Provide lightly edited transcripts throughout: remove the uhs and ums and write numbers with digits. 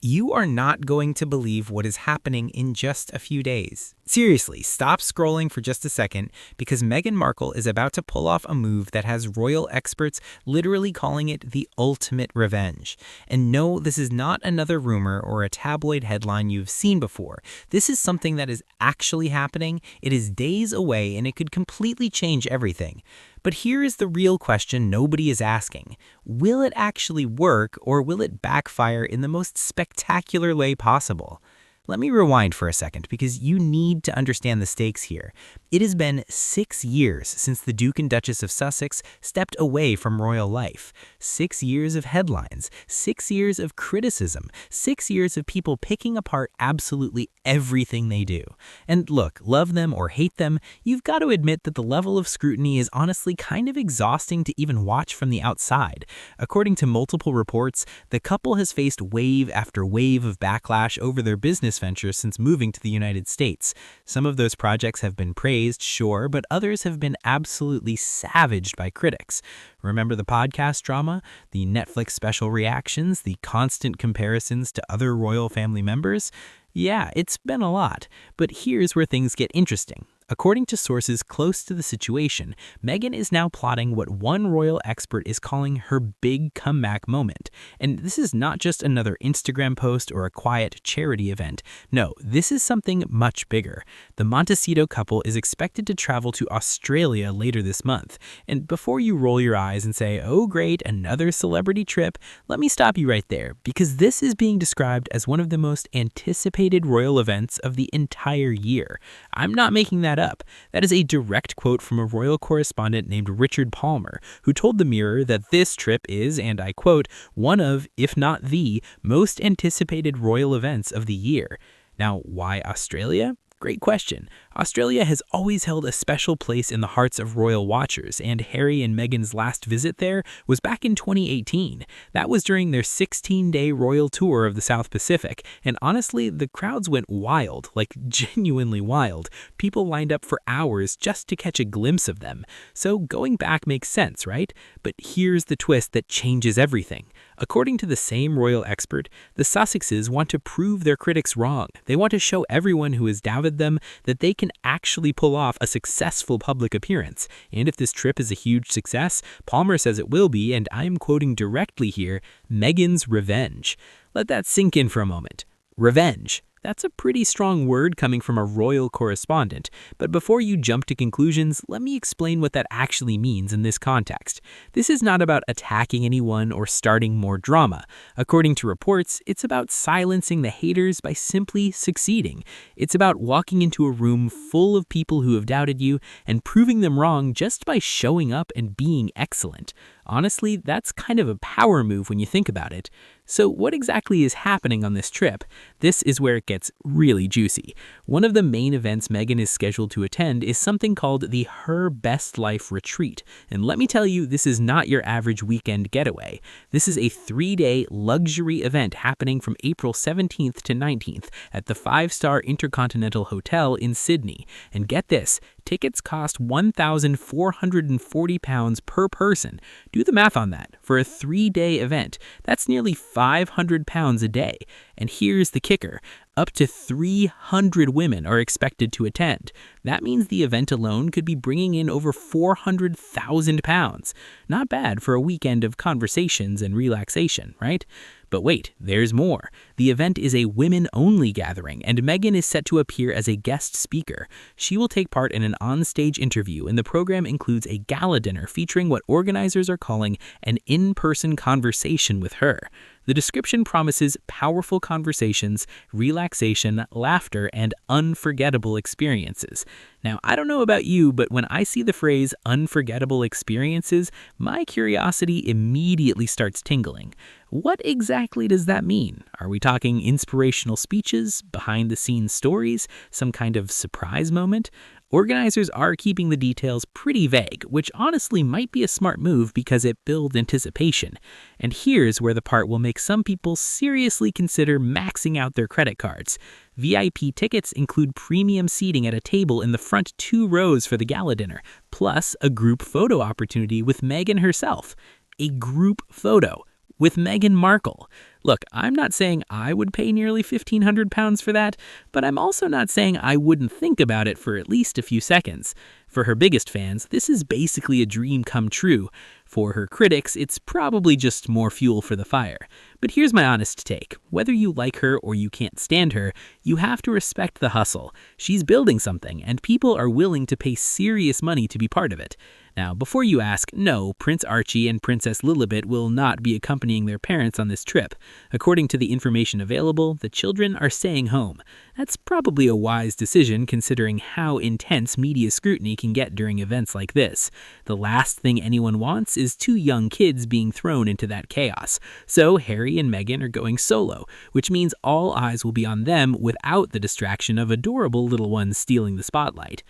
You are not going to believe what is happening in just a few days. Seriously, stop scrolling for just a second because Meghan Markle is about to pull off a move that has royal experts literally calling it the ultimate revenge. And no, this is not another rumor or a tabloid headline you've seen before. This is something that is actually happening. It is days away and it could completely change everything. But here is the real question nobody is asking. Will it actually work, or will it backfire in the most spectacular way possible? Let me rewind for a second because you need to understand the stakes here. It has been 6 years since the Duke and Duchess of Sussex stepped away from royal life. 6 years of headlines, 6 years of criticism, 6 years of people picking apart absolutely everything they do. And look, love them or hate them, you've got to admit that the level of scrutiny is honestly kind of exhausting to even watch from the outside. According to multiple reports, the couple has faced wave after wave of backlash over their business ventures since moving to the United States. Some of those projects have been praised, sure, but others have been absolutely savaged by critics. Remember the podcast drama, the Netflix special reactions, the constant comparisons to other royal family members? Yeah, it's been a lot, but here's where things get interesting. According to sources close to the situation, Meghan is now plotting what one royal expert is calling her big comeback moment. And this is not just another Instagram post or a quiet charity event. No, this is something much bigger. The Montecito couple is expected to travel to Australia later this month. And before you roll your eyes and say, oh great, another celebrity trip, let me stop you right there, because this is being described as one of the most anticipated royal events of the entire year. I'm not making that up. That is a direct quote from a royal correspondent named Richard Palmer, who told the Mirror that this trip is, and I quote, one of, if not the, most anticipated royal events of the year. Now, why Australia? Great question. Australia has always held a special place in the hearts of royal watchers, and Harry and Meghan's last visit there was back in 2018. That was during their 16-day royal tour of the South Pacific, and honestly, the crowds went wild, like genuinely wild. People lined up for hours just to catch a glimpse of them. So going back makes sense, right? But here's the twist that changes everything. According to the same royal expert, the Sussexes want to prove their critics wrong. They want to show everyone who has doubted them that they can actually pull off a successful public appearance. And if this trip is a huge success, Palmer says it will be, and I'm quoting directly here, Meghan's revenge. Let that sink in for a moment. Revenge. That's a pretty strong word coming from a royal correspondent, but before you jump to conclusions, let me explain what that actually means in this context. This is not about attacking anyone or starting more drama. According to reports, it's about silencing the haters by simply succeeding. It's about walking into a room full of people who have doubted you and proving them wrong just by showing up and being excellent. Honestly, that's kind of a power move when you think about it. So what exactly is happening on this trip? This is where it gets really juicy. One of the main events Meghan is scheduled to attend is something called the Her Best Life Retreat. And let me tell you, this is not your average weekend getaway. This is a 3-day luxury event happening from April 17th to 19th at the 5-star Intercontinental Hotel in Sydney. And get this, tickets cost £1,440 per person. Do the math on that. For a 3-day event, that's nearly £500 a day. And here's the kicker. Up to 300 women are expected to attend. That means the event alone could be bringing in over £400,000. Not bad for a weekend of conversations and relaxation, right? But wait, there's more. The event is a women-only gathering, and Meghan is set to appear as a guest speaker. She will take part in an on-stage interview, and the program includes a gala dinner featuring what organizers are calling an in-person conversation with her. The description promises powerful conversations, relaxation, laughter, and unforgettable experiences. Now, I don't know about you, but when I see the phrase unforgettable experiences, my curiosity immediately starts tingling. What exactly does that mean? Are we talking inspirational speeches, behind-the-scenes stories, some kind of surprise moment? Organizers are keeping the details pretty vague, which honestly might be a smart move because it builds anticipation. And here's where the part will make some people seriously consider maxing out their credit cards. VIP tickets include premium seating at a table in the front 2 rows for the gala dinner, plus a group photo opportunity with Meghan herself. A group photo with Meghan Markle. Look, I'm not saying I would pay nearly £1,500 for that, but I'm also not saying I wouldn't think about it for at least a few seconds. For her biggest fans, this is basically a dream come true. For her critics, it's probably just more fuel for the fire. But here's my honest take. Whether you like her or you can't stand her, you have to respect the hustle. She's building something, and people are willing to pay serious money to be part of it. Now, before you ask, no, Prince Archie and Princess Lilibet will not be accompanying their parents on this trip. According to the information available, the children are staying home. That's probably a wise decision considering how intense media scrutiny can get during events like this. The last thing anyone wants is two young kids being thrown into that chaos. So Harry and Meghan are going solo, which means all eyes will be on them without the distraction of adorable little ones stealing the spotlight.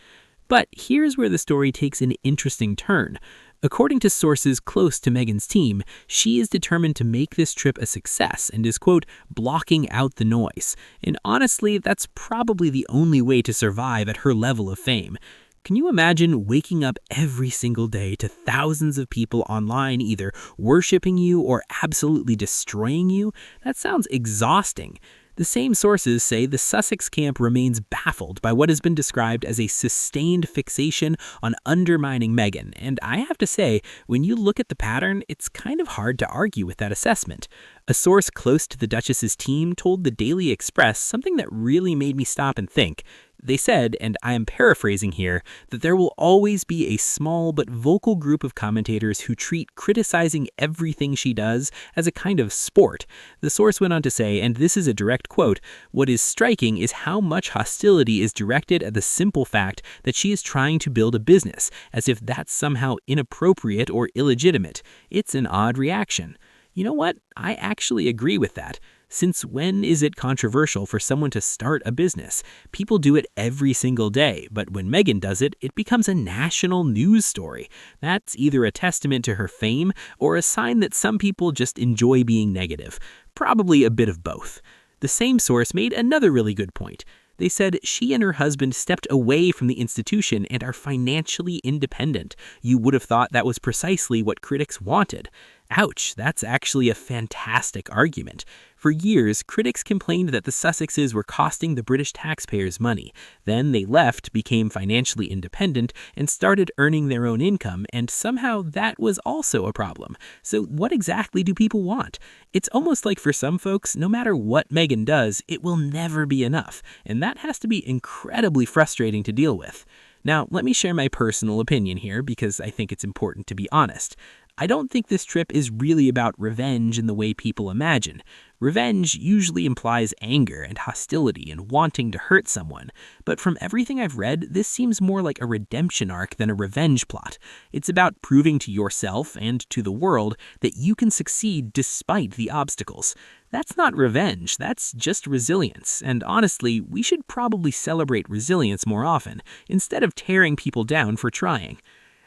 But here's where the story takes an interesting turn. According to sources close to Meghan's team, she is determined to make this trip a success and is, quote, blocking out the noise. And honestly, that's probably the only way to survive at her level of fame. Can you imagine waking up every single day to thousands of people online either worshiping you or absolutely destroying you? That sounds exhausting. The same sources say the Sussex camp remains baffled by what has been described as a sustained fixation on undermining Meghan, and I have to say, when you look at the pattern, it's kind of hard to argue with that assessment. A source close to the Duchess's team told the Daily Express something that really made me stop and think. They said, and I am paraphrasing here, that there will always be a small but vocal group of commentators who treat criticizing everything she does as a kind of sport. The source went on to say, and this is a direct quote, "What is striking is how much hostility is directed at the simple fact that she is trying to build a business, as if that's somehow inappropriate or illegitimate. It's an odd reaction." You know what? I actually agree with that. Since when is it controversial for someone to start a business? People do it every single day, but when Meghan does it, it becomes a national news story. That's either a testament to her fame or a sign that some people just enjoy being negative. Probably a bit of both. The same source made another really good point. They said she and her husband stepped away from the institution and are financially independent. You would have thought that was precisely what critics wanted. Ouch, that's actually a fantastic argument. For years, critics complained that the Sussexes were costing the British taxpayers money. Then they left, became financially independent, and started earning their own income, and somehow that was also a problem. So what exactly do people want? It's almost like for some folks, no matter what Meghan does, it will never be enough, and that has to be incredibly frustrating to deal with. Now, let me share my personal opinion here because I think it's important to be honest. I don't think this trip is really about revenge in the way people imagine. Revenge usually implies anger and hostility and wanting to hurt someone, but from everything I've read, this seems more like a redemption arc than a revenge plot. It's about proving to yourself and to the world that you can succeed despite the obstacles. That's not revenge, that's just resilience, and honestly, we should probably celebrate resilience more often, instead of tearing people down for trying.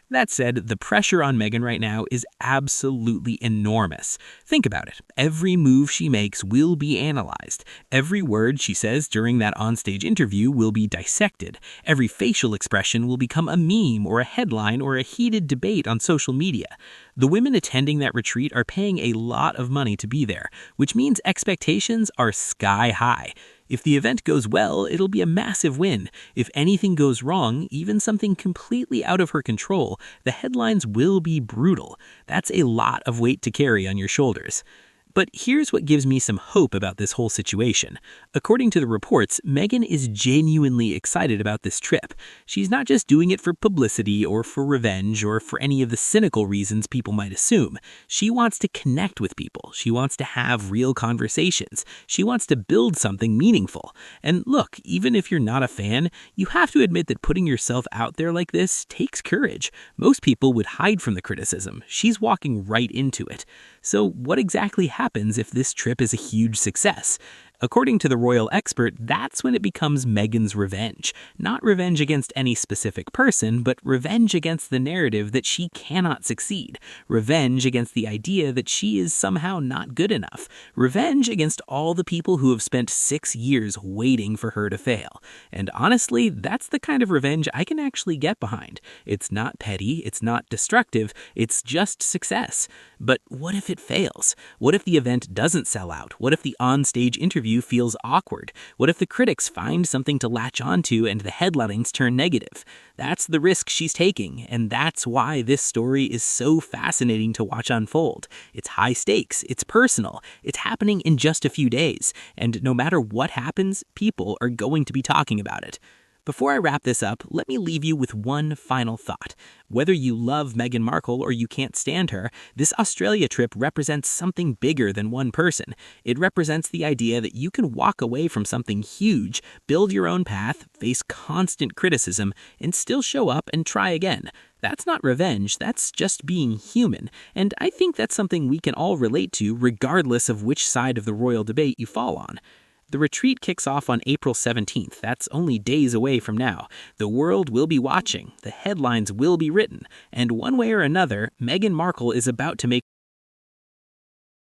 That said, the pressure on Meghan right now is absolutely enormous. Think about it. Every move she makes will be analyzed. Every word she says during that onstage interview will be dissected. Every facial expression will become a meme or a headline or a heated debate on social media. The women attending that retreat are paying a lot of money to be there, which means expectations are sky high. If the event goes well, it'll be a massive win. If anything goes wrong, even something completely out of her control, the headlines will be brutal. That's a lot of weight to carry on your shoulders. But here's what gives me some hope about this whole situation. According to the reports, Meghan is genuinely excited about this trip. She's not just doing it for publicity or for revenge or for any of the cynical reasons people might assume. She wants to connect with people. She wants to have real conversations. She wants to build something meaningful. And look, even if you're not a fan, you have to admit that putting yourself out there like this takes courage. Most people would hide from the criticism. She's walking right into it. So what exactly happens if this trip is a huge success? According to the royal expert, that's when it becomes Meghan's revenge. Not revenge against any specific person, but revenge against the narrative that she cannot succeed. Revenge against the idea that she is somehow not good enough. Revenge against all the people who have spent 6 years waiting for her to fail. And honestly, that's the kind of revenge I can actually get behind. It's not petty, it's not destructive, it's just success. But what if it fails? What if the event doesn't sell out? What if the on-stage interview feels awkward? What if the critics find something to latch onto and the headlines turn negative? That's the risk she's taking, and that's why this story is so fascinating to watch unfold. It's high stakes, it's personal, it's happening in just a few days, and no matter what happens, people are going to be talking about it. Before I wrap this up, let me leave you with one final thought. Whether you love Meghan Markle or you can't stand her, this Australia trip represents something bigger than one person. It represents the idea that you can walk away from something huge, build your own path, face constant criticism, and still show up and try again. That's not revenge, that's just being human. And I think that's something we can all relate to regardless of which side of the royal debate you fall on. The retreat kicks off on April 17th. That's only days away from now. The world will be watching, the headlines will be written, and one way or another, Meghan Markle is about to make